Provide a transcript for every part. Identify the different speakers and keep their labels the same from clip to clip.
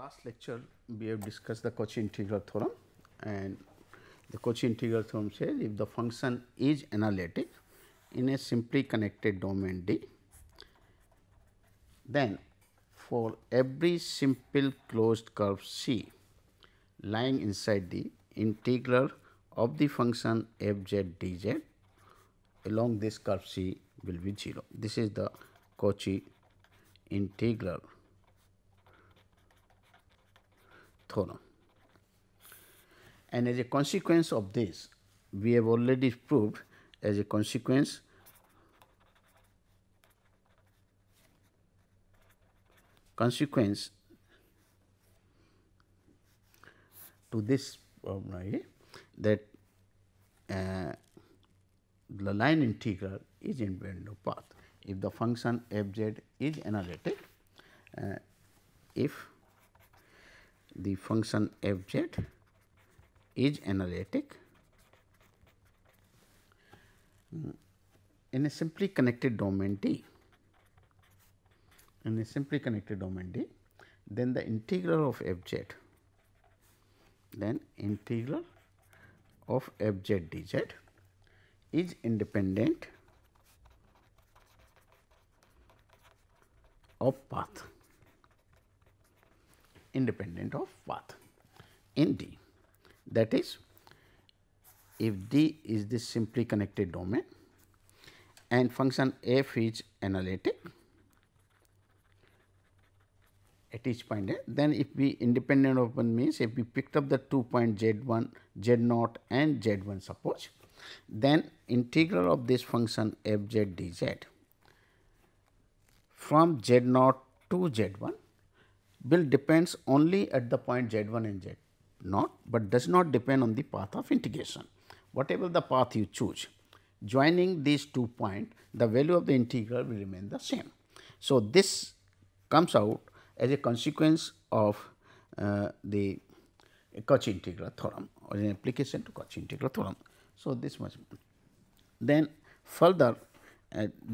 Speaker 1: last lecture we have discussed the Cauchy integral theorem, and the Cauchy integral theorem says if the function is analytic in a simply connected domain D, then for every simple closed curve C lying inside the integral of the function f z d z along this curve C will be 0. This is the Cauchy integral theorem. And as a consequence of this, we have already proved as a consequence to this problem that the line integral is independent of path. If the function f z is analytic, if the function f z is analytic in a simply connected domain D, then the integral of f z, dz is independent of path, in D. That is, if D is this simply connected domain and function f is analytic at each point A, then if we independent of one means if we picked up the 2 points z1, z0 and z1 suppose, then integral of this function f z dz from z0 to z1 will depends only at the point z1 and z0, but does not depend on the path of integration. Whatever the path you choose, joining these 2 points, the value of the integral will remain the same. So, this comes out as a consequence of the Cauchy integral theorem or an application to Cauchy integral theorem. So, this much. Then further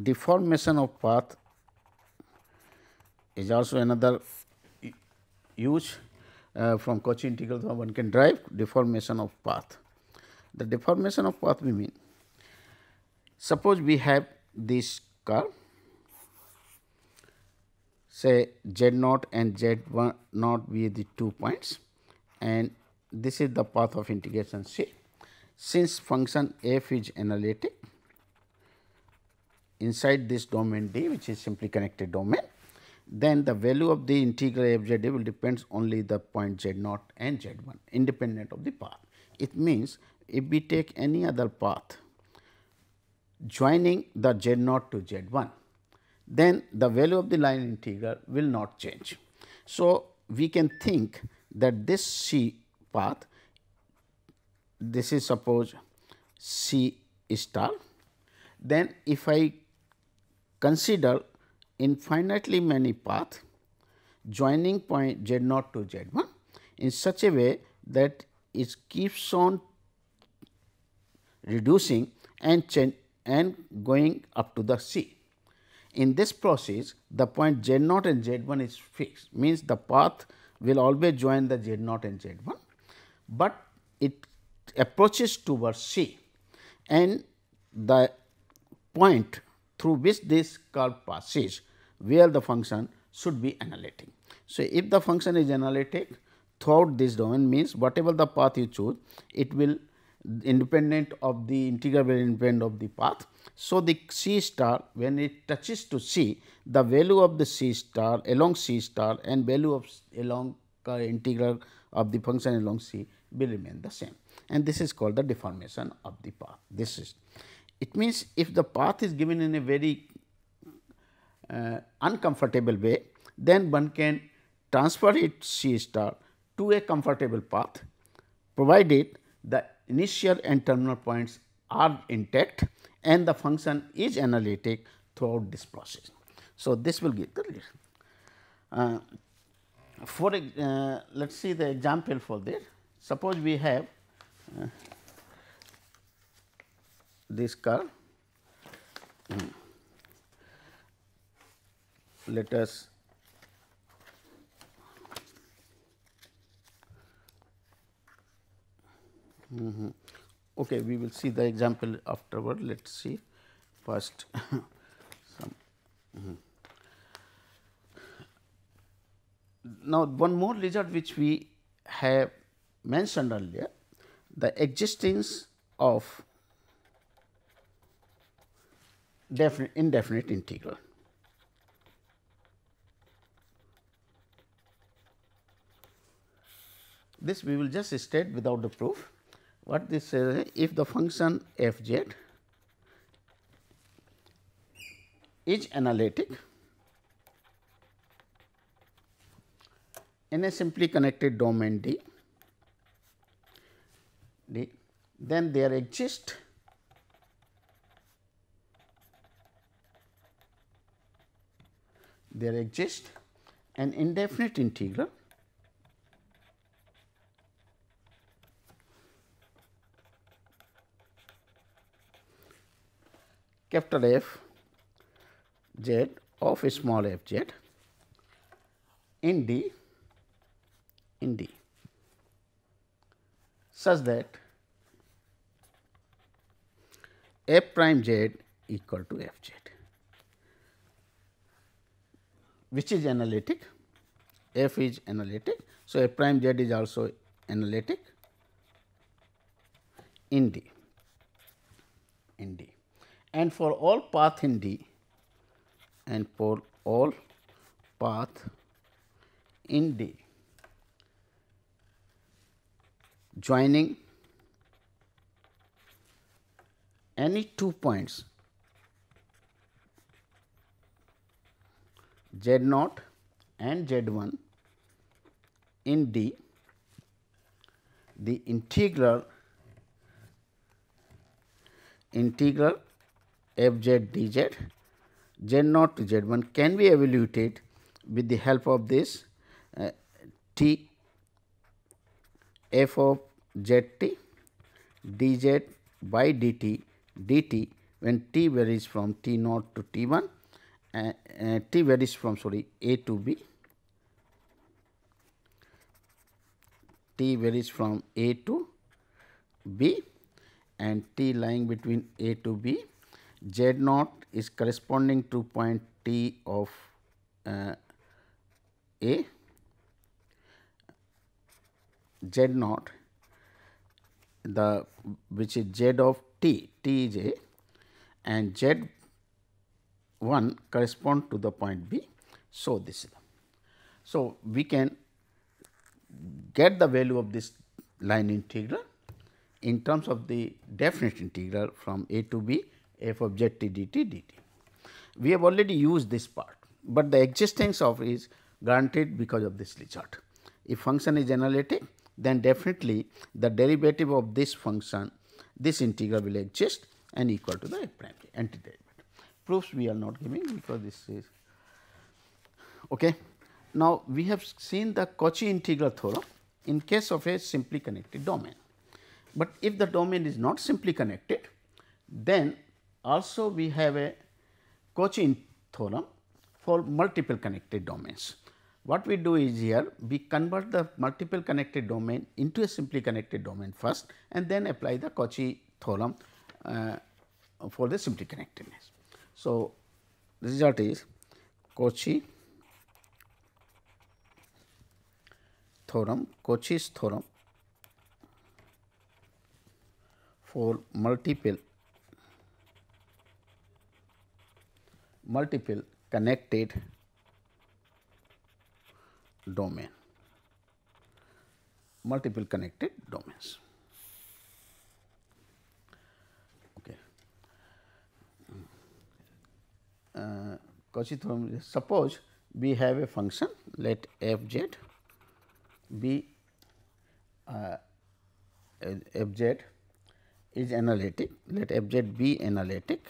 Speaker 1: deformation of path is also another use from Cauchy integral theorem. One can derive deformation of path. The deformation of path we mean, suppose we have this curve, say z0 and z1 be the 2 points, and this is the path of integration C. Since function f is analytic inside this domain D, which is simply connected domain, then the value of the integral f z d will depends only the point z0 and z1 independent of the path. It means, if we take any other path joining the z0 to z1, then the value of the line integral will not change. So, we can think that this C path, this is suppose C star, then if I consider infinitely many paths joining point z0 to z1 in such a way that it keeps on reducing and going up to the C. In this process, the point z0 and z1 is fixed, means the path will always join the z0 and z1, but it approaches towards C, and the point through which this curve passes where the function should be analytic. So, if the function is analytic throughout this domain, means whatever the path you choose, it will independent of the integral will independent of the path. So, the C star when it touches to C, the value of the C star along C star and value of along integral of the function along C will remain the same, and this is called the deformation of the path. This is, it means, if the path is given in a very uncomfortable way, then one can transfer it C star to a comfortable path, provided the initial and terminal points are intact and the function is analytic throughout this process. So, this will give the lead. Let us see the example for this. Suppose we have this curve, let us Okay, we will see the example afterward. Let us see first some. Now, one more result which we have mentioned earlier, the existence of indefinite integral. This we will just state without the proof. What this says, if the function f z is analytic in a simply connected domain D, then there exists an indefinite integral capital F z of small f z in D such that f prime z equal to f z, which is analytic. F is analytic. So, f prime z is also analytic in D. And for all path in D, joining any 2 points z naught and z 1 in D, the integral f z d z, z naught to z 1 can be evaluated with the help of this t f of z t d z by dt when t varies from t naught to t 1, t varies from a to b, t varies from a to b and t lying between a to b. Z naught is corresponding to point t of a, z naught which is z of t is a, and z 1 correspond to the point b. So, this is so we can get the value of this line integral in terms of the definite integral from a to b f of z t dt. We have already used this part, but the existence of is granted because of this result. If function is analytic, then definitely the derivative of this function, this integral will exist and equal to the f prime antiderivative. Proofs we are not giving because this is okay. Now, we have seen the Cauchy integral theorem in case of a simply connected domain, but if the domain is not simply connected, then also we have a Cauchy theorem for multiple connected domains. What we do is here we convert the multiple connected domain into a simply connected domain first and then apply the Cauchy theorem for the simply connectedness. So, the result is Cauchy's theorem for multiple connected domains. Okay. Cauchy theorem, suppose we have a function, let f z be f z is analytic, let f z be analytic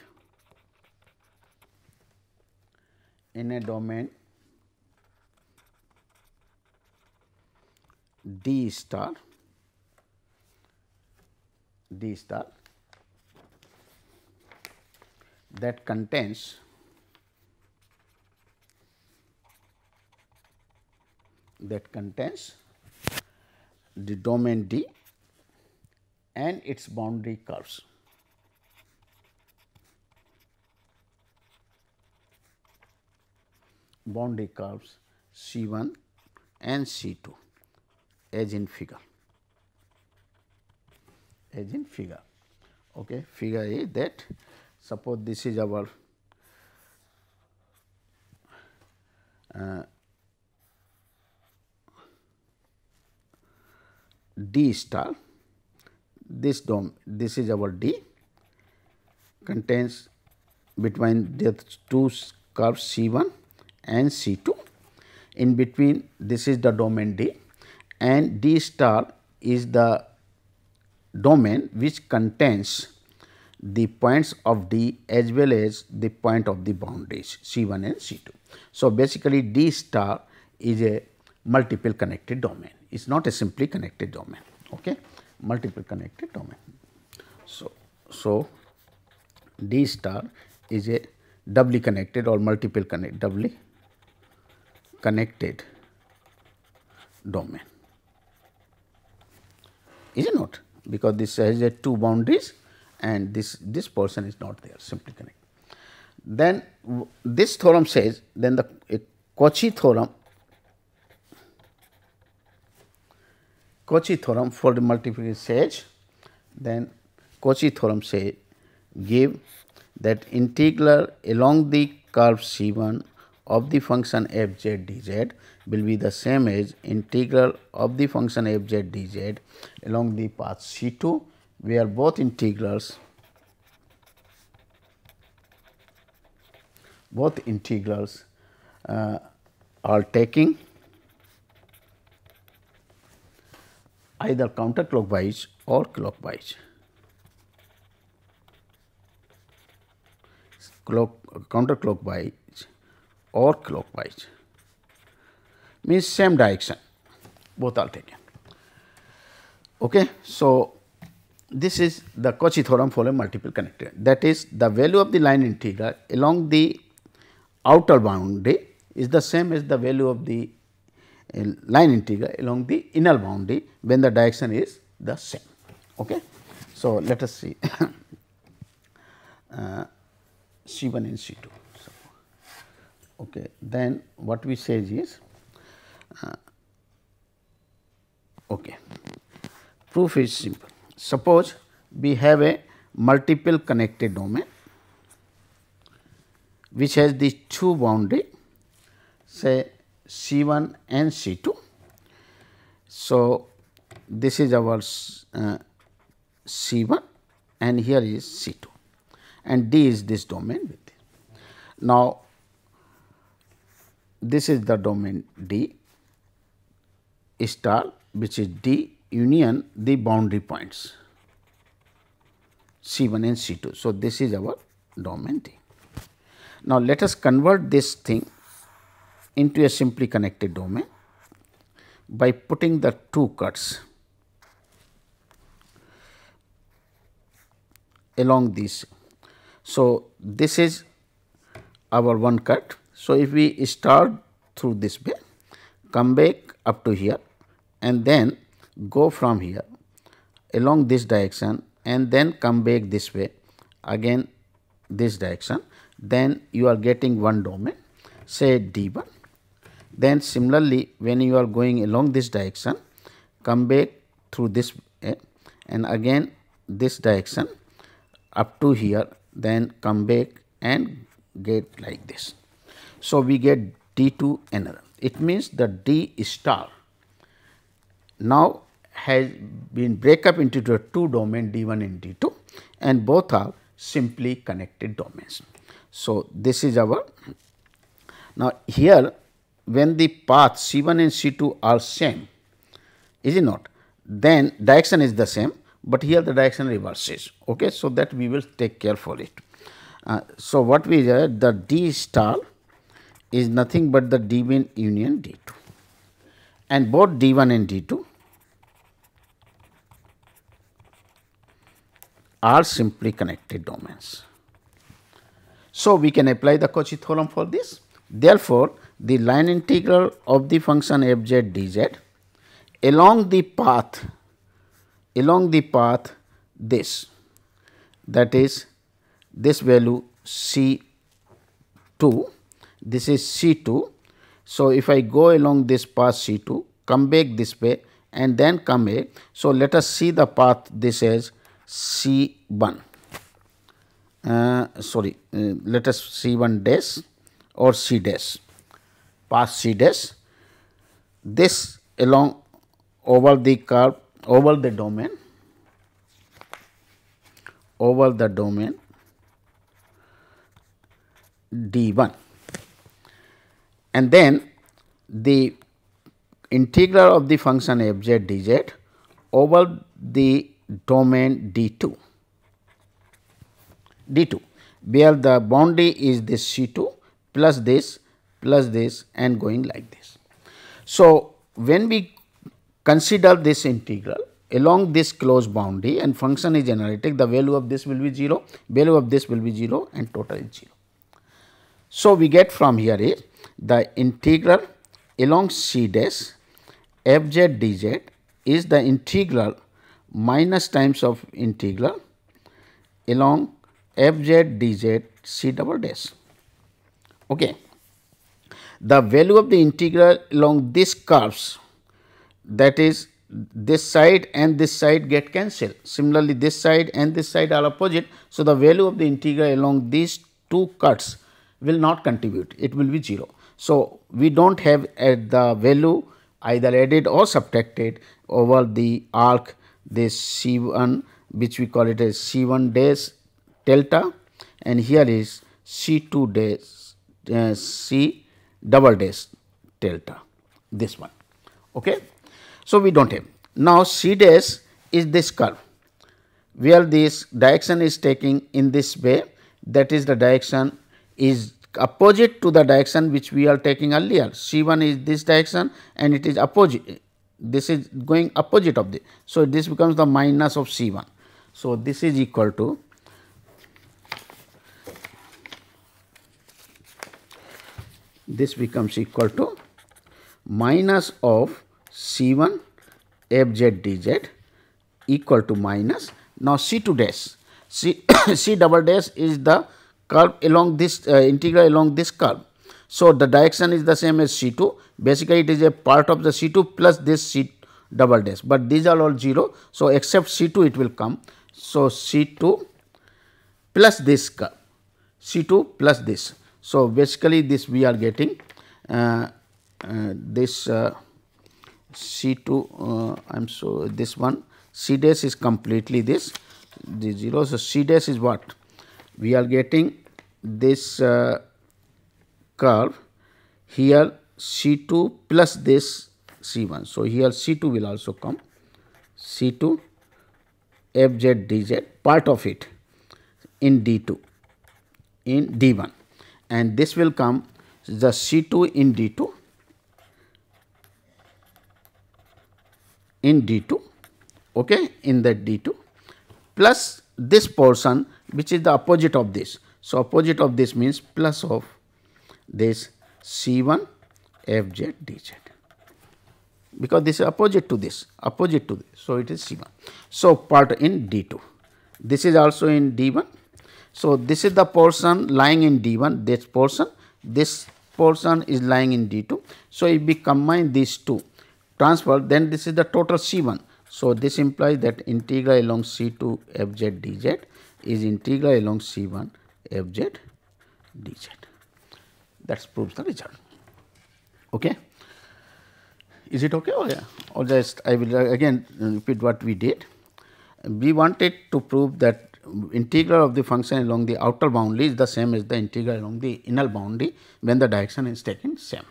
Speaker 1: in a domain D star that contains the domain D and its boundary curves. Boundary curves C1 and C2 as in figure. As in figure. Okay. Figure is that suppose this is our D star, this is our D, contains between the two curves C1 and C2. In between, this is the domain D, and D star is the domain which contains the points of D as well as the point of the boundaries C1 and C2. So, basically D star is a multiple connected domain. It is not a simply connected domain, okay? Multiple connected domain. So, D star is a doubly connected or multiple doubly connected domain, is it not? Because this has a two boundaries and this portion is not there, simply connected. Then this theorem says, then the Cauchy theorem for the multiplication says, then Cauchy theorem say give that integral along the curve C1 of the function f z dz will be the same as integral of the function f z dz along the path C2, where both integrals are taking either counterclockwise or clockwise. Counterclockwise or clockwise means same direction, both are taken. Okay. So, this is the Cauchy theorem for a multiple connected, that is the value of the line integral along the outer boundary is the same as the value of the line integral along the inner boundary when the direction is the same. Okay. So, let us see C1 and C2. So, okay. Then what we say is okay. Proof is simple. Suppose we have a multiple connected domain which has these two boundary, say C1 and C2. So, this is our C1 and here is C2 and D is this domain with this. Now, this is the domain D star, which is D union the boundary points C1 and C2. So, this is our domain D. Now, let us convert this thing into a simply connected domain by putting the two cuts along this. So, this is our one cut. So, if we start through this way, come back up to here and then go from here along this direction and then come back this way again this direction, then you are getting one domain, say D1. Then similarly, when you are going along this direction, come back through this way and again this direction up to here, then come back and get like this. So, we get D2 another. It means the D star now has been break up into the two domain D1 and D2 and both are simply connected domains. So, this is our, now here when the path C1 and C2 are same, is it not, then direction is the same, but here the direction reverses. Okay. So, that we will take care for it. So, what we said, the D star is nothing but the D1 union D2 and both D1 and D2 are simply connected domains. So, we can apply the Cauchy theorem for this. Therefore, the line integral of the function f z dz along the path this, that is this value C 2, this is C 2. So, if I go along this path C 2, come back this way and then come back. So, let us see the path this as C 1, let us C 1 dash or C dash, path C dash, this along over the curve, over the domain D1, and then the integral of the function f z dz over the domain D2, where the boundary is this C2 plus this and going like this. So, when we consider this integral along this closed boundary and function is analytic, the value of this will be 0, value of this will be 0 and total is 0. So, we get from here is the integral along C dash f z dz is the integral minus times of integral along f z dz C double dash. Okay. The value of the integral along these curves, that is this side and this side get cancelled. Similarly, this side and this side are opposite. So, the value of the integral along these two cuts will not contribute, it will be 0. So, we do not have the value either added or subtracted over the arc this C 1, which we call it as C 1 dash delta, and here is C 2 dash C double dash delta, this one. Okay. So, we do not have. Now, C dash is this curve where this direction is taking in this way, that is the direction is opposite to the direction which we are taking earlier. C 1 is this direction and it is opposite, this is going opposite of this. So, this becomes the minus of C 1. So, this is equal to minus of C 1 f z dz equal to minus. Now, C 2 dash, C double dash is the curve along this integral along this curve. So, the direction is the same as C 2, basically it is a part of the C 2 plus this C double dash, but these are all 0. So, except C 2 it will come. So, C 2 plus this curve, C 2 plus this. So, basically this we are getting this C 2, this one C dash is completely this 0. So, C dash is what? We are getting this curve here C 2 plus this C 1. So, here C 2 will also come, C 2 f z dz, part of it in D2 in D1, and this will come the C 2 in D2 okay, in the D2 plus this portion which is the opposite of this. So, opposite of this means plus of this C 1 f z dz, because this is opposite to this, So, it is C 1. So, part in D2, this is also in D1. So, this is the portion lying in D1, this portion is lying in D2. So, if we combine these two transfer, then this is the total C 1. So, this implies that integral along C 2 f z dz is integral along C 1 f z dz. That proves the result. Okay. Is it okay or just I will again repeat what we did. We wanted to prove that integral of the function along the outer boundary is the same as the integral along the inner boundary when the direction is taken same.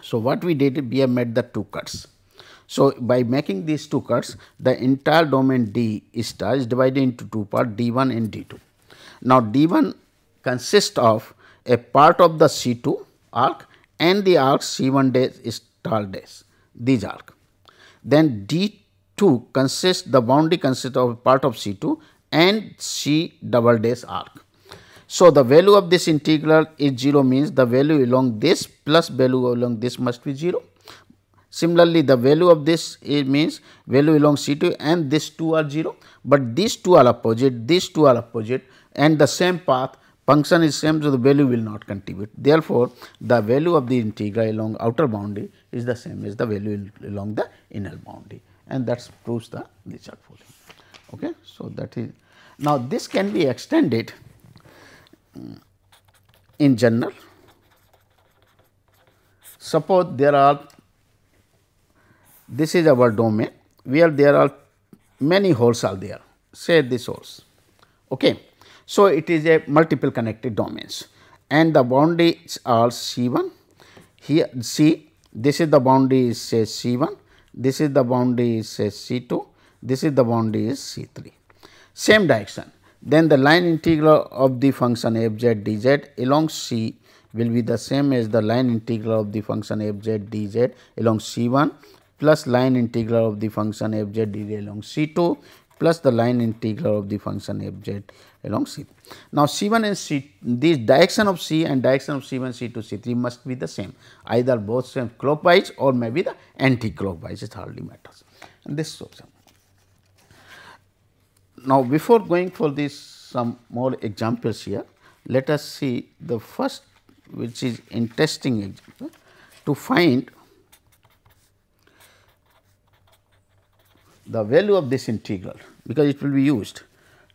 Speaker 1: So, what we did, we have made the two cuts. So, by making these two cuts, the entire domain D star is divided into two parts, D1 and D2. Now, D1 consists of a part of the C2 arc and the arc C1 dash star dash, these arc. Then D2 consists, the boundary consists of a part of C2 and C double dash arc. So, the value of this integral is 0, means the value along this plus value along this must be 0. Similarly, the value of this means value along C2 and these two are 0, but these two are opposite, these two are opposite and the same path, function is same, so the value will not contribute. Therefore, the value of the integral along outer boundary is the same as the value along the inner boundary, and that proves the result following. Okay. So, that is now this can be extended in general. Suppose there are, this is our domain where there are many holes are there, say this holes. Okay. So, it is a multiple connected domains and the boundaries are C1, here C, this is the boundary is say C1, this is the boundary is say C2, this is the boundary is C3. Same direction, then the line integral of the function f z d z along C will be the same as the line integral of the function f z d z along C1 plus line integral of the function f z d z along C2 plus the line integral of the function f z along C. Now, C1 and C, the direction of C and direction of C1, C2, C3 must be the same, either both same clockwise or maybe the anti-clockwise, it hardly matters. And this shows. Now, before going for this some more examples here, let us see the first, which is interesting example to find the value of this integral, because it will be used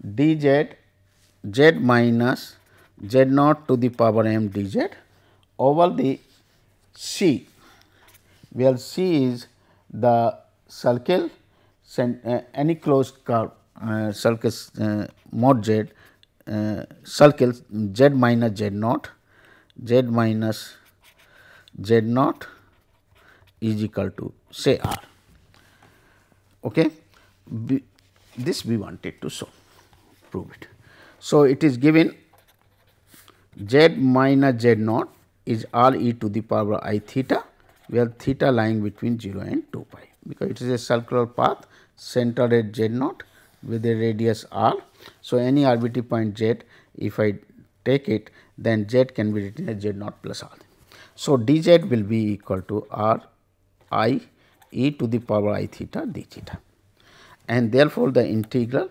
Speaker 1: dz z minus z naught to the power m dz over the C, where C is the circle, any closed curve circle mod z, circle z minus z naught is equal to say R. Okay. This we wanted to show, prove it. So, it is given z minus z naught is R e to the power I theta, where theta lying between 0 and 2 pi, because it is a circular path centered at z naught with a radius R. So, any arbitrary point z, if I take it, then z can be written as z naught plus R. So, dz will be equal to R I e to the power I theta d theta, and therefore, the integral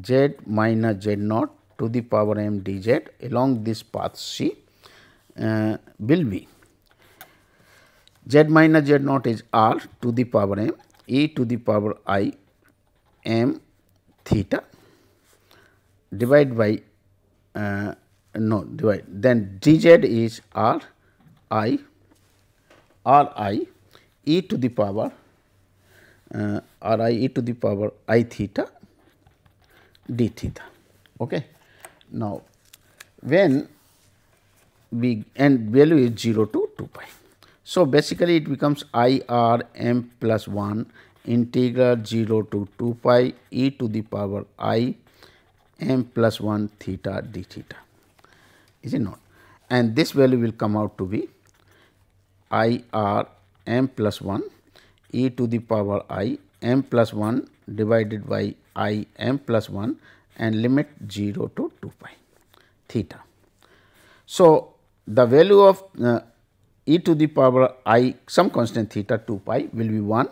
Speaker 1: z minus z naught to the power m dz along this path C will be z minus z naught is R to the power m e to the power I m theta divided by then dz is R I e to the power R I e to the power I theta d theta. Okay. Now, when we and value is 0 to 2 pi. So, basically it becomes I R m plus 1 integral 0 to 2 pi e to the power I m plus 1 theta d theta, is it not? And this value will come out to be I R m plus 1 e to the power I m plus 1 divided by I m plus 1 and limit 0 to 2 pi theta. So, the value of e to the power I some constant theta 2 pi will be 1,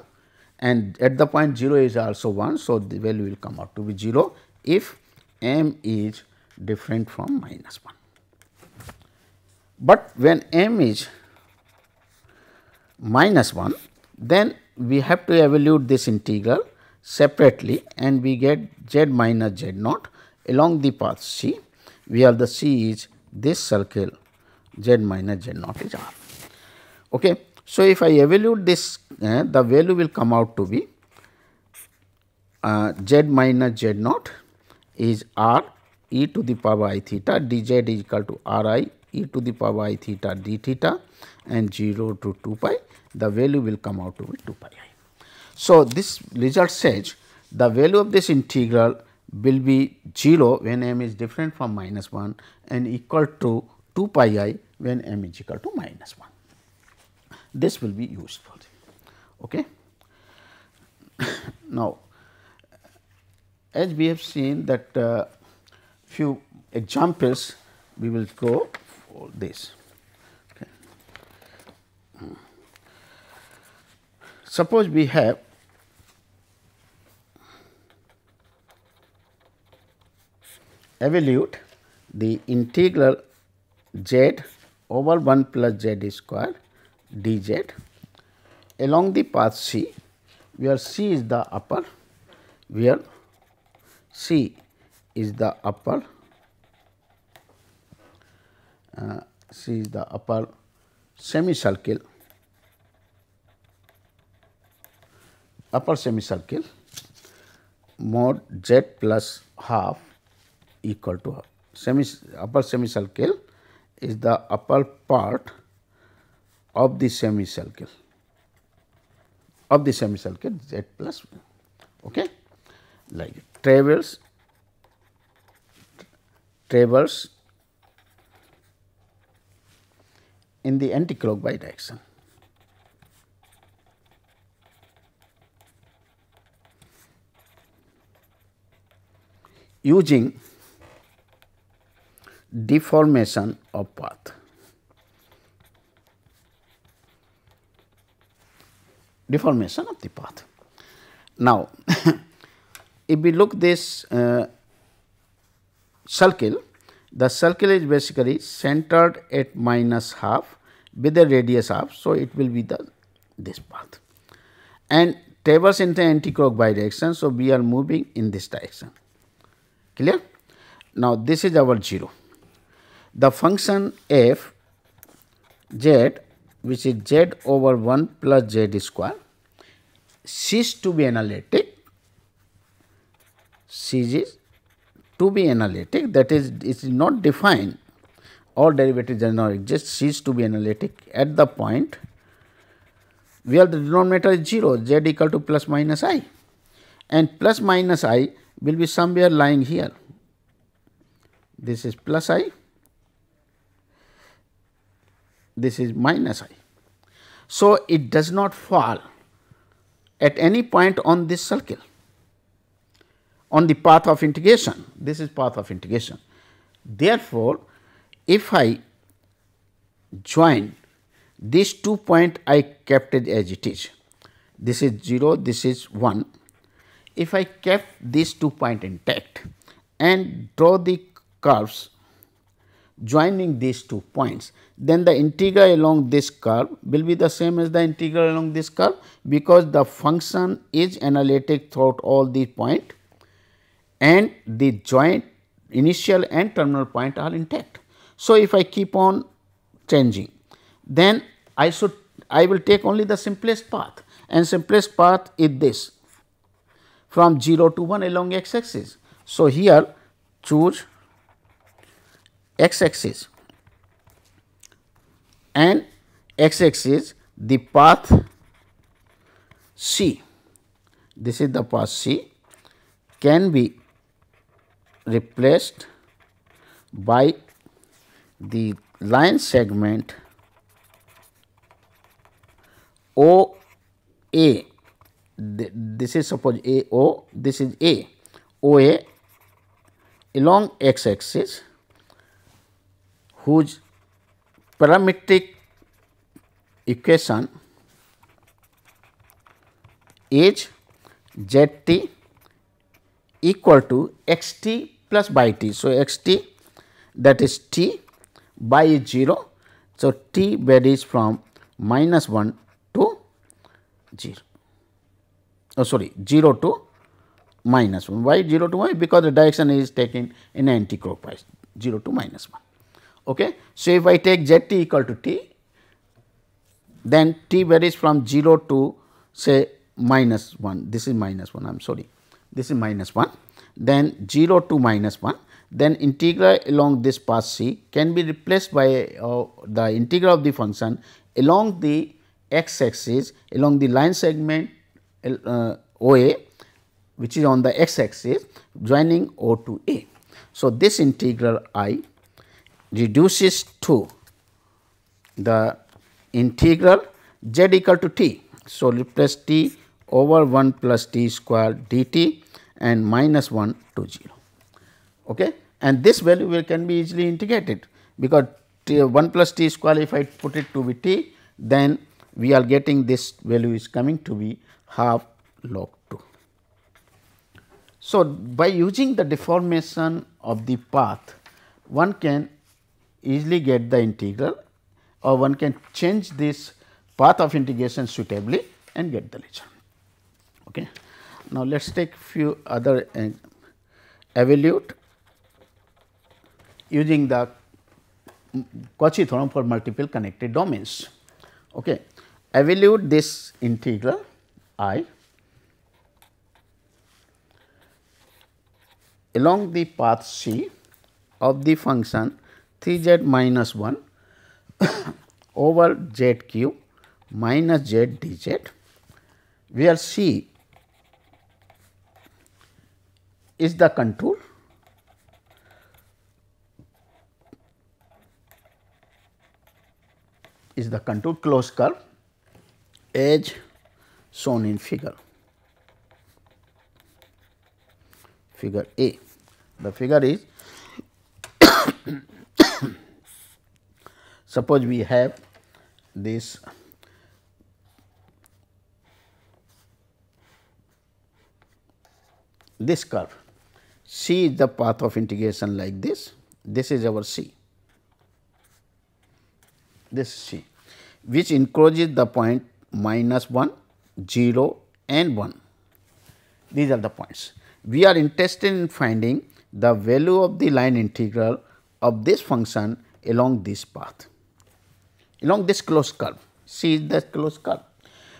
Speaker 1: and at the point 0 is also 1. So, the value will come out to be 0 if m is different from minus 1. But when m is minus 1, then we have to evaluate this integral separately, and we get z minus z naught along the path C, where the C is this circle z minus z naught is R. Okay. So, if I evaluate this, the value will come out to be z minus z naught is R e to the power I theta, dz is equal to R I e to the power I theta d theta, and 0 to 2 pi, the value will come out to be 2 pi I. So, this result says the value of this integral will be 0 when m is different from minus 1 and equal to 2 pi I when m is equal to minus 1. This will be used for it. Okay. Now, as we have seen that few examples, we will go for this. Okay. suppose we have evaluate the integral z over 1 plus z square dz along the path C, where C is the upper, semicircle, mod z plus half equal to upper semicircle is the upper part of the semicircle z plus 1. Okay, like traverse in the anticlockwise direction. Using deformation of path. Deformation of the path. Now, if we look this circle, the circle is basically centered at minus half with a radius half. So, it will be this path and traverse in the anticlockwise direction. So, we are moving in this direction. Clear? Now, this is our 0. The function f z, which is z over 1 plus z square, cease to be analytic, that is, it is not defined, all derivatives does not exist, cease to be analytic at the point where the denominator is 0, z equal to plus minus I, and plus minus I will be somewhere lying here. This is plus I, this is minus I. So, it does not fall at any point on this circle, on the path of integration. This is path of integration. Therefore, if I join these 2 points, I kept it as it is. This is 0, this is 1. If I kept these 2 points intact and draw the curves joining these 2 points, then the integral along this curve will be the same as the integral along this curve, because the function is analytic throughout all these points and the joint initial and terminal point are intact. So, if I keep on changing, then I will take only the simplest path, and simplest path is this from 0 to 1 along x axis. So, here choose x axis and x axis the path C, this is the path C, can be replaced by the line segment OA. This is suppose AO, this is A, OA along x axis, whose parametric equation is zt equal to xt plus by t. So, xt, that is t, by is 0. So, t varies from minus 1 to 0. Oh, sorry, 0 to minus 1. Why 0 to 1? Because the direction is taken in anticlockwise, 0 to minus 1. Okay. So, if I take zt equal to t, then t varies from 0 to say minus 1, this is minus 1, I am sorry, this is minus 1, then 0 to minus 1, then integral along this path C can be replaced by the integral of the function along the x axis, along the line segment OA, which is on the x axis joining O to A. So, this integral I reduces to the integral z equal to t. So, replace t over 1 plus t square dt and minus 1 to 0. Okay. And this value can be easily integrated, because 1 plus t square, if I put it to be t, then we are getting this value is coming to be half log 2. So, by using the deformation of the path, one can easily get the integral, or one can change this path of integration suitably and get the result. Okay. Now, let us take few other evaluate using the Cauchy theorem for multiple connected domains. Okay. Evaluate this integral I along the path C of the function 3z minus 1 over z cube minus z dz, where C is the contour closed curve as shown in figure A. The figure is suppose we have this curve. C is the path of integration like this. This is our C. This C, which encloses the point minus 1, 0 and 1. These are the points. We are interested in finding the value of the line integral of this function along this path, along this closed curve. C is the closed curve.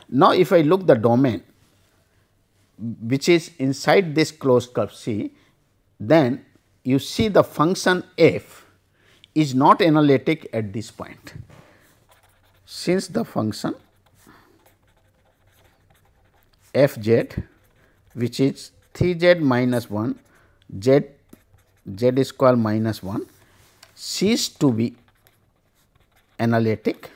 Speaker 1: Now, if I look the domain which is inside this closed curve C, then you see the function f is not analytic at this point. Since the function f z, which is 3z minus 1 z square minus 1 cease to be analytic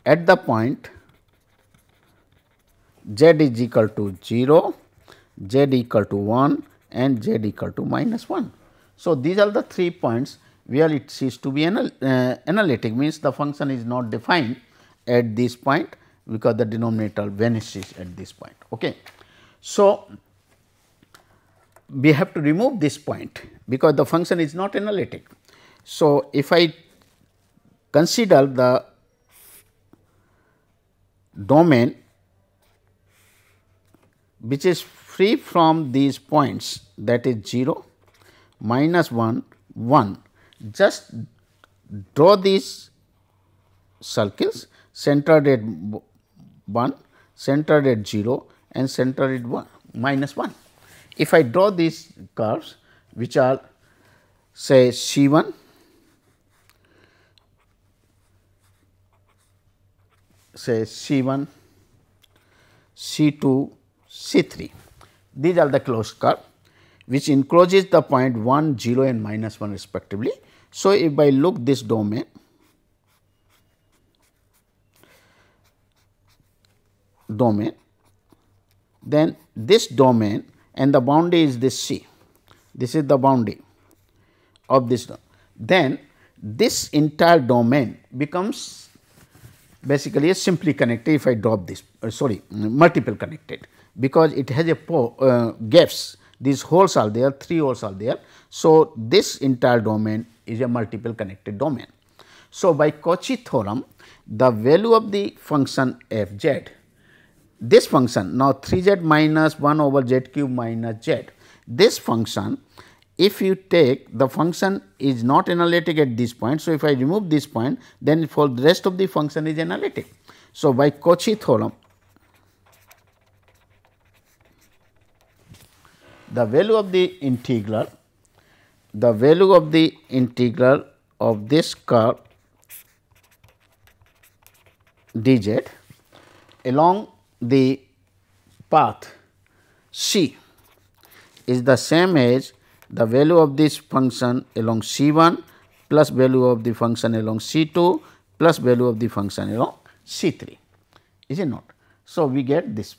Speaker 1: at the point z is equal to 0, z equal to 1 and z equal to minus 1. So, these are the 3 points where it ceases to be analytic, means the function is not defined at this point, because the denominator vanishes at this point. Okay. So, we have to remove this point because the function is not analytic. So, if I consider the domain which is free from these points, that is 0, minus 1, 1, just draw these circles centered at 1, centered at 0 and centered at 1 minus 1. If I draw these curves which are say C 1, say C 1, C 2, C 3, these are the closed curve which encloses the point 1, 0 and minus 1 respectively. So, if I look this domain, then this domain and the boundary is this C, this is the boundary of this, then this entire domain becomes basically a simply connected. If I drop this multiple connected, because it has a gaps, these holes are there, 3 holes are there. So, this entire domain is a multiple connected domain. So, by Cauchy theorem, the value of the function f z, this function now 3z minus 1 over z cube minus z, this function, if you take the function is not analytic at this point. So, if I remove this point, then for the rest of the function is analytic. So, by Cauchy theorem, the value of the integral of this curve dz along the path C is the same as the value of this function along C 1 plus value of the function along C 2 plus value of the function along C 3, is it not? So, we get this.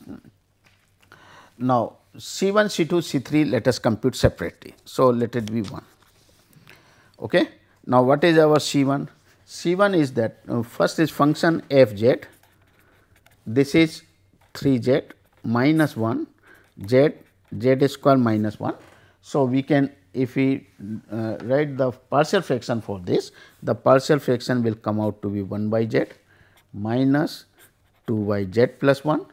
Speaker 1: Now, C 1, C 2, C 3 let us compute separately. So, let it be 1. Okay. Now, what is our C 1? C1 is that first is function f z, this is 3 z minus 1 z z square minus 1. So, we can if we write the partial fraction for this, the partial fraction will come out to be 1 by z minus 2 by z plus 1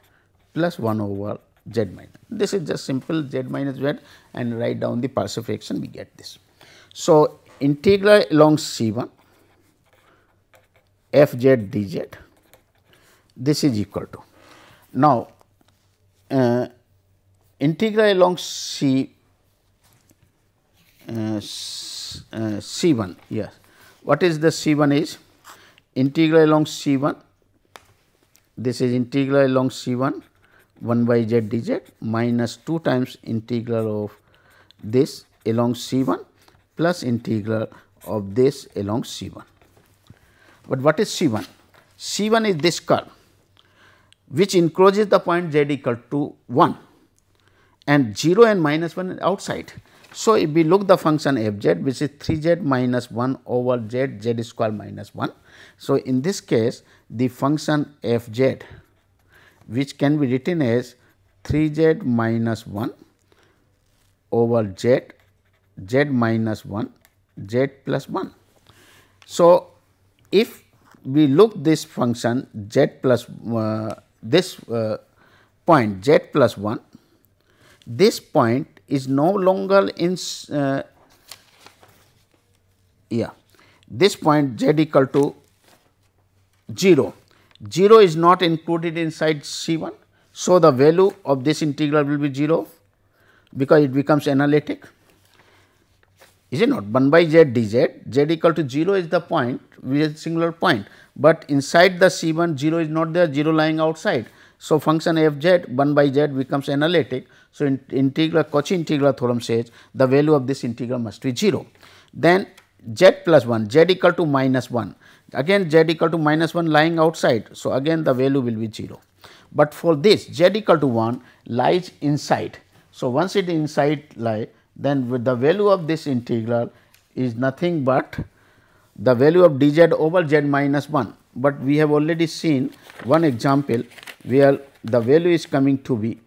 Speaker 1: plus 1 over z minus. This is just simple z minus z, and write down the partial fraction, we get this. So, integral along C1 f z dz, this is equal to, now integral along C1, yes, what is the C1 is integral along C1, this is integral along C1 1 by z dz minus 2 times integral of this along C1 plus integral of this along C1. But what is C1? C1 is this curve which encloses the point z equal to 1 and 0 and minus 1 outside. So, if we look the function f z, which is 3 z minus 1 over z z square minus 1. So, in this case the function f z, which can be written as 3 z minus 1 over z z minus 1 z plus 1. So, if we look this function z plus this point z plus 1, this point is no longer in this point z equal to 0. 0 is not included inside C1. So, the value of this integral will be 0 because it becomes analytic, is it not? 1 by z dz, z equal to 0 is the point, which is singular point, but inside the C1 0 is not there, 0 lying outside. So, function f z 1 by z becomes analytic. So, integral Cauchy integral theorem says the value of this integral must be 0. Then z plus 1, z equal to minus 1, again z equal to minus 1 lying outside. So, again the value will be 0, but for this z equal to 1 lies inside. So, once it inside lie, then with the value of this integral is nothing but the value of dz over z minus 1, but we have already seen one example where the value is coming to be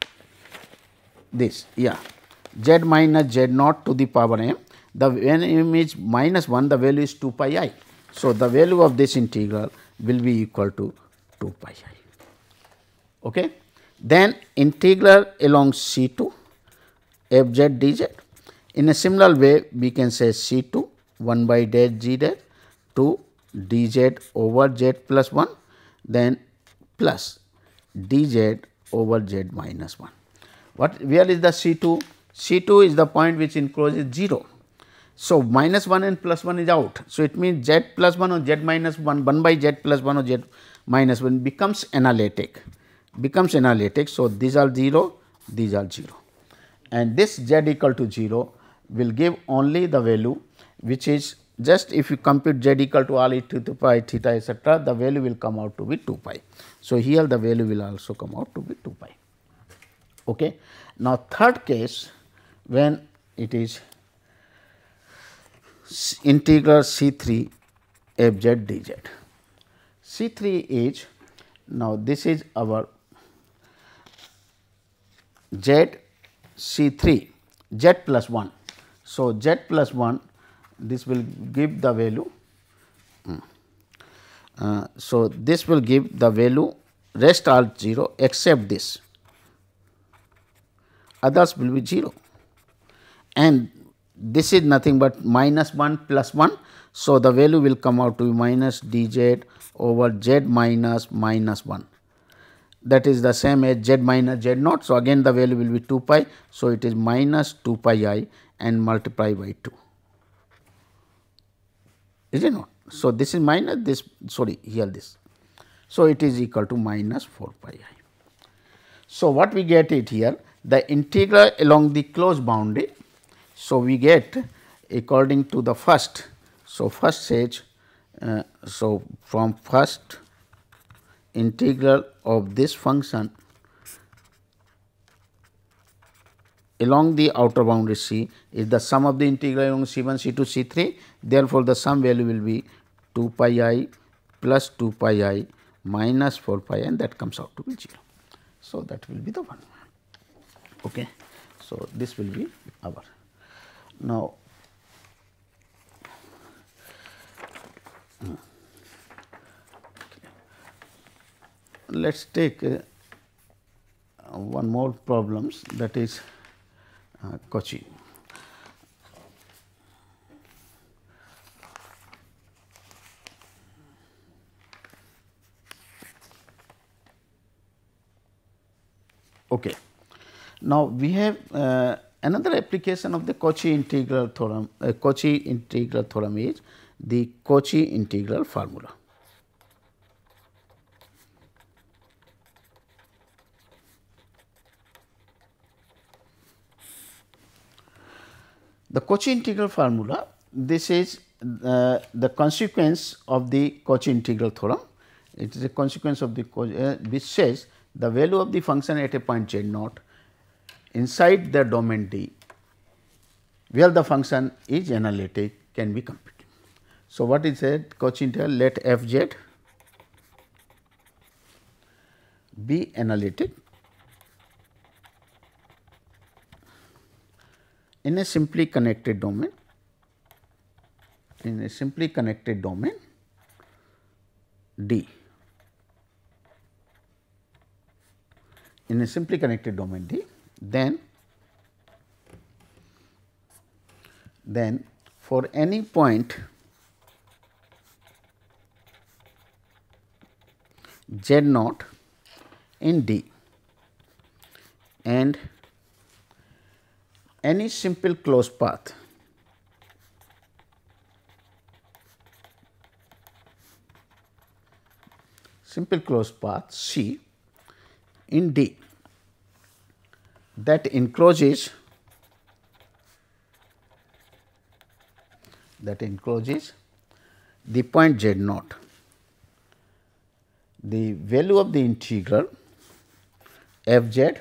Speaker 1: this, z minus z naught to the power m, the when m is minus 1, the value is 2 pi I. So, the value of this integral will be equal to 2 pi I. Okay. Then integral along C2 f z dz. In a similar way, we can say C2 1 by dash g dash to dz over z plus 1, then plus dz over z minus 1. Where is the C2? C2 is the point which encloses 0. So, minus 1 and plus 1 is out. So, it means z plus 1 or z minus 1, 1 by z plus 1 or z minus 1 becomes analytic, So, these are 0, these are 0, and this z equal to 0 will give only the value which is just if you compute z equal to r e to the pi theta etc., the value will come out to be 2 pi. So, here the value will also come out to be 2 pi. Okay. Now, third case, when it is integral C3 f z dz. C3 is, now this is our z C3 z plus 1. So, z plus 1, this will give the value. So, this will give the value, rest are 0 except this, others will be 0, and this is nothing but minus 1 plus 1. So, the value will come out to be minus dz over z minus minus 1, that is the same as z minus z naught. So, again the value will be 2 pi. So, it is minus 2 pi I and multiply by 2, is it not? So, this is minus this, sorry, here this. So, it is equal to minus 4 pi I. So, what we get it here, the integral along the closed boundary. So, we get according to the first. So, first says, so from first integral of this function along the outer boundary C is the sum of the integral along C1, C2, C3. Therefore, the sum value will be 2 pi I plus 2 pi I minus 4 pi and that comes out to be 0. So, that will be the one. Okay. So, this will be our. Now, let us take one more problems, that is Cauchy. Okay. Now, we have another application of the Cauchy integral theorem. Cauchy integral theorem is the Cauchy integral formula. The Cauchy integral formula, this is the consequence of the Cauchy integral theorem. It is a consequence of the which says the value of the function at a point z naught inside the domain D, where the function is analytic, can be computed. So, what is said Cauchy integral? Let f z be analytic in a simply connected domain, D. In a simply connected domain D, then for any point z naught in D and any simple closed path C in D that encloses the point z naught, the value of the integral f z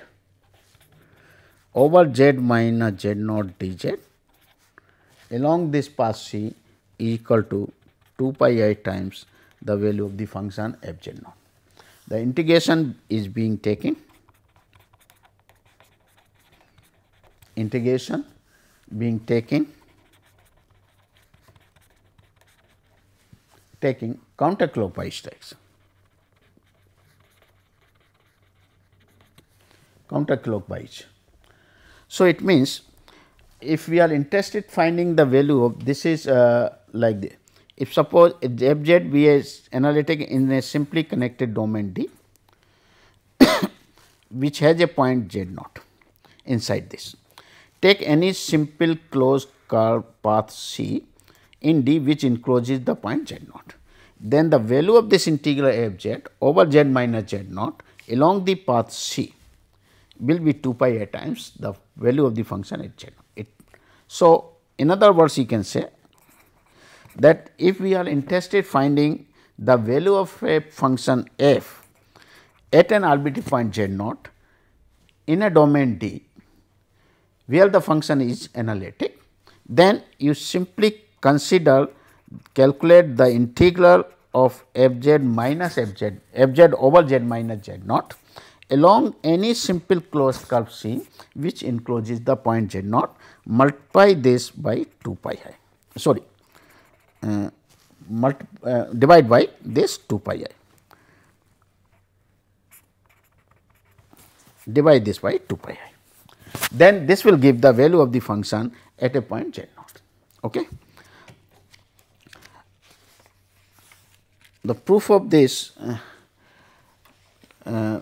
Speaker 1: over z minus z naught dz along this path C is equal to 2 pi I times the value of the function f z naught. The integration is being taken, taking counterclockwise direction. So, it means if we are interested finding the value of this is like this. If suppose if f z be a analytic in a simply connected domain D which has a point z naught inside this, take any simple closed curved path C in D which encloses the point z naught. Then the value of this integral f z over z minus z naught along the path C will be 2 pi a times the value of the function at z naught. So, in other words, you can say that if we are interested finding the value of a function f at an arbitrary point z naught in a domain D where the function is analytic, then you simply calculate the integral of f z minus f z over z minus z naught along any simple closed curve C which encloses the point z naught, multiply this by 2 pi I. Sorry. Divide by this 2 pi I, divide this by 2 pi I, then this will give the value of the function at a point z naught. Okay. The proof of this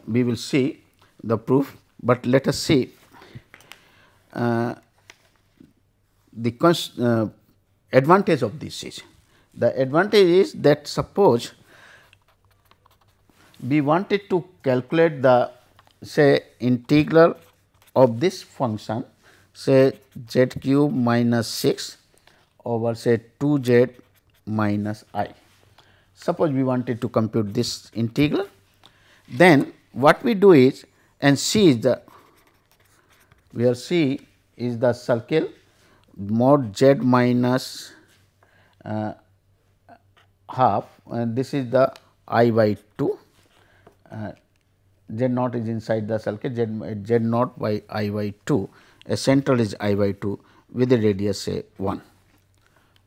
Speaker 1: we will see the proof, but let us see the advantage of this is. The advantage is that suppose we wanted to calculate the say integral of this function say z cube minus 6 over say 2 z minus I. Suppose we wanted to compute this integral, then what we do is, and C is the where C is the circle mod z minus half, and this is the I by 2, Z naught is inside the circle, Z naught by I by 2, a central is I by 2 with a radius say 1.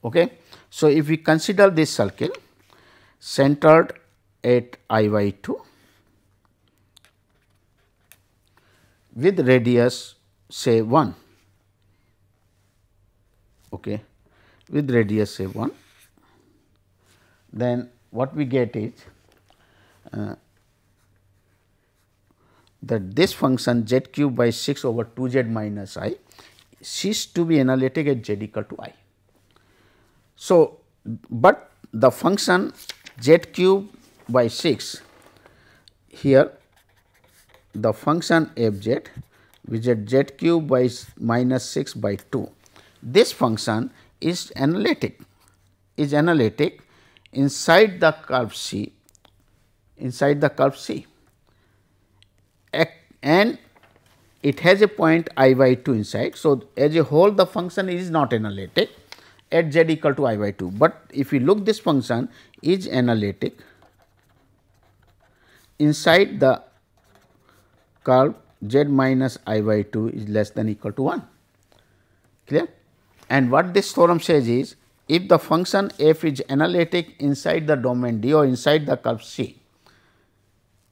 Speaker 1: Okay. So, if we consider this circle centered at I by 2 with radius say 1, okay, with radius say 1, then what we get is that this function z cube by 6 over 2 z minus I cease to be analytic at z equal to I. So, but the function z cube by 6 here, the function f z which is z cube by minus 6 by 2, this function is analytic inside the curve C, and it has a point I by 2 inside. So, as a whole the function is not analytic at z equal to I by 2, but if you look, this function is analytic inside the curve z minus I by 2 is less than equal to 1, clear. And what this theorem says is, if the function f is analytic inside the domain D or inside the curve C,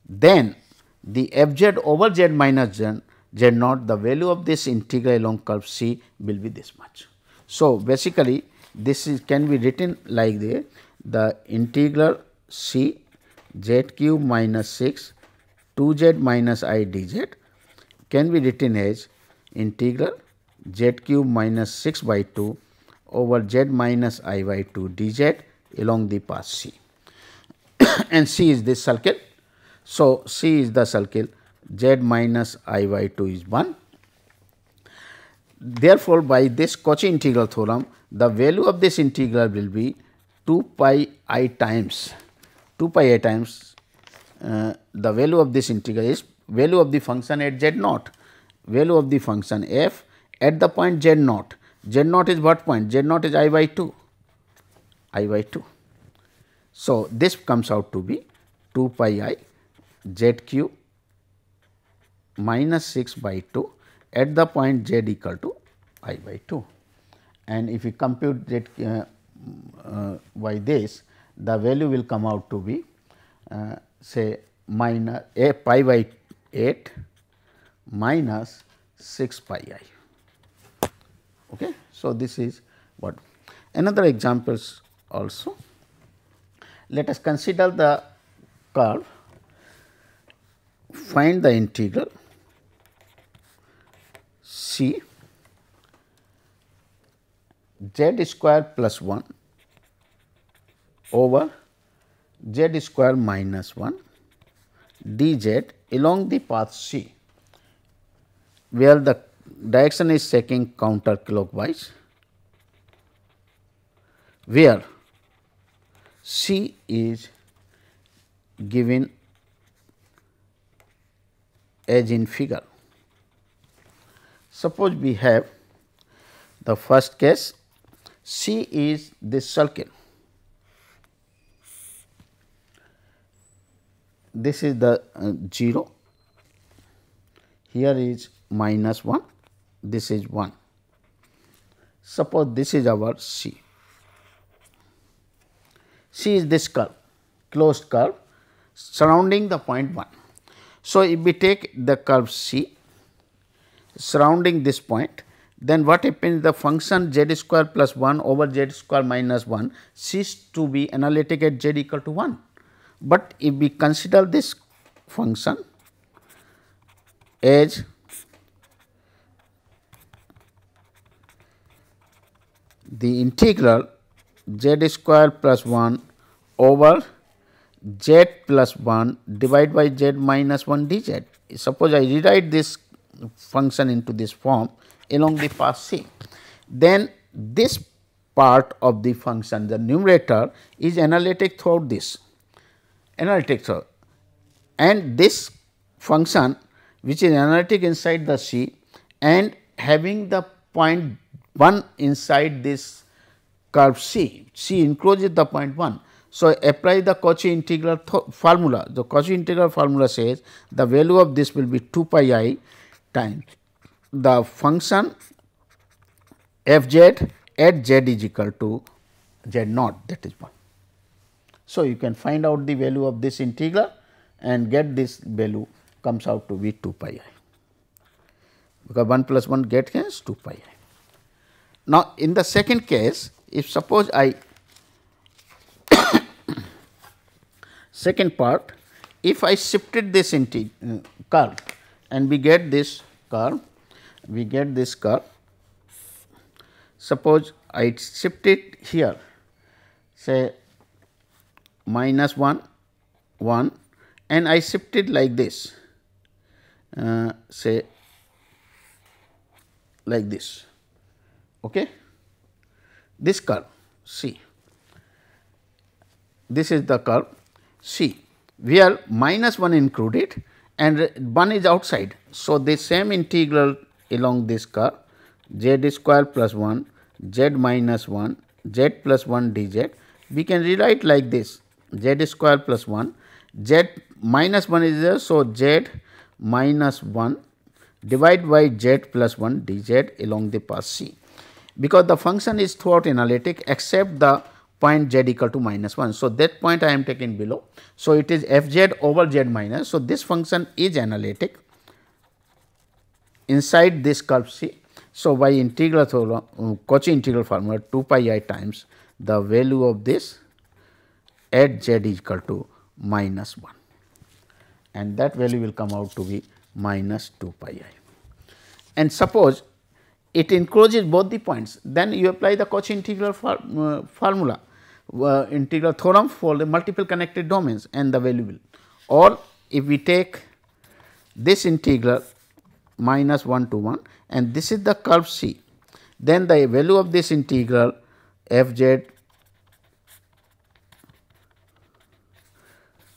Speaker 1: then the f z over z minus z naught, the value of this integral along curve C will be this much. So, basically this is can be written like this, the integral C z cube minus 6 2 z minus I dz can be written as integral z cube minus 6 by 2 over z minus I by 2 dz along the path C and C is this circle. So, C is the circle, z minus I by 2 is 1. Therefore, by this Cauchy integral theorem, the value of this integral will be 2 pi I times the value of this integral is value of the function at z naught, value of the function f at the point z naught. Z naught is what point? Z naught is I by 2, I by 2. So, this comes out to be 2 pi I z cube minus 6 by 2 at the point z equal to I by 2. And if we compute z by this, the value will come out to be say minus a pi by 8 minus 6 pi I. Okay. So, this is what another examples also. Let us consider the curve, find the integral C z square plus 1 over z square minus 1 dz along the path C, where the direction is taking counterclockwise, where C is given as in figure. Suppose we have the first case, C is this circle, this is the 0, here is minus 1, this is 1. Suppose this is our C. C is this curve, closed curve surrounding the point 1. So, if we take the curve C surrounding this point, then what happens, the function z square plus 1 over z square minus 1 cease to be analytic at z equal to 1. But if we consider this function as the integral z square plus 1 over z plus 1 divided by z minus 1 dz. Suppose I rewrite this function into this form along the path C, then this part of the function, the numerator, is analytic throughout this, and this function which is analytic inside the C and having the point 1 inside this curve C, C encloses the point 1. So, apply the Cauchy integral formula. The Cauchy integral formula says the value of this will be 2 pi I times the function f z at z is equal to z naught, that is 1. So, you can find out the value of this integral and get this value comes out to be 2 pi I, because 1 plus 1 get hence 2 pi I. Now, in the second case, if suppose I second part, if I shifted this curve and we get this curve, suppose I shift it here, say minus 1 1, and I shift it like this, say like this, okay. This curve C, this is the curve C, where minus 1 included and 1 is outside. So, the same integral along this curve z square plus 1 z minus 1 z plus 1 dz, we can rewrite like this z square plus 1 z minus 1 is there. So, z minus 1 divided by z plus 1 dz along the path C, because the function is throughout analytic except the point z equal to minus 1. So, that point I am taking below. So, it is f z over z minus. So, this function is analytic inside this curve C. So, by integral Cauchy integral formula 2 pi I times the value of this at z is equal to minus 1, and that value will come out to be minus 2 pi I. And suppose it encloses both the points, then you apply the Cauchy integral formula, integral theorem for the multiple connected domains, and the value will. Or if we take this integral minus 1 to 1 and this is the curve C, then the value of this integral f z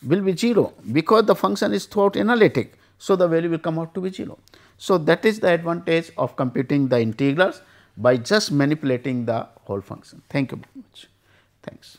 Speaker 1: will be 0, because the function is throughout analytic. So, the value will come out to be 0. So, that is the advantage of computing the integrals by just manipulating the whole function. Thank you very much. Thanks.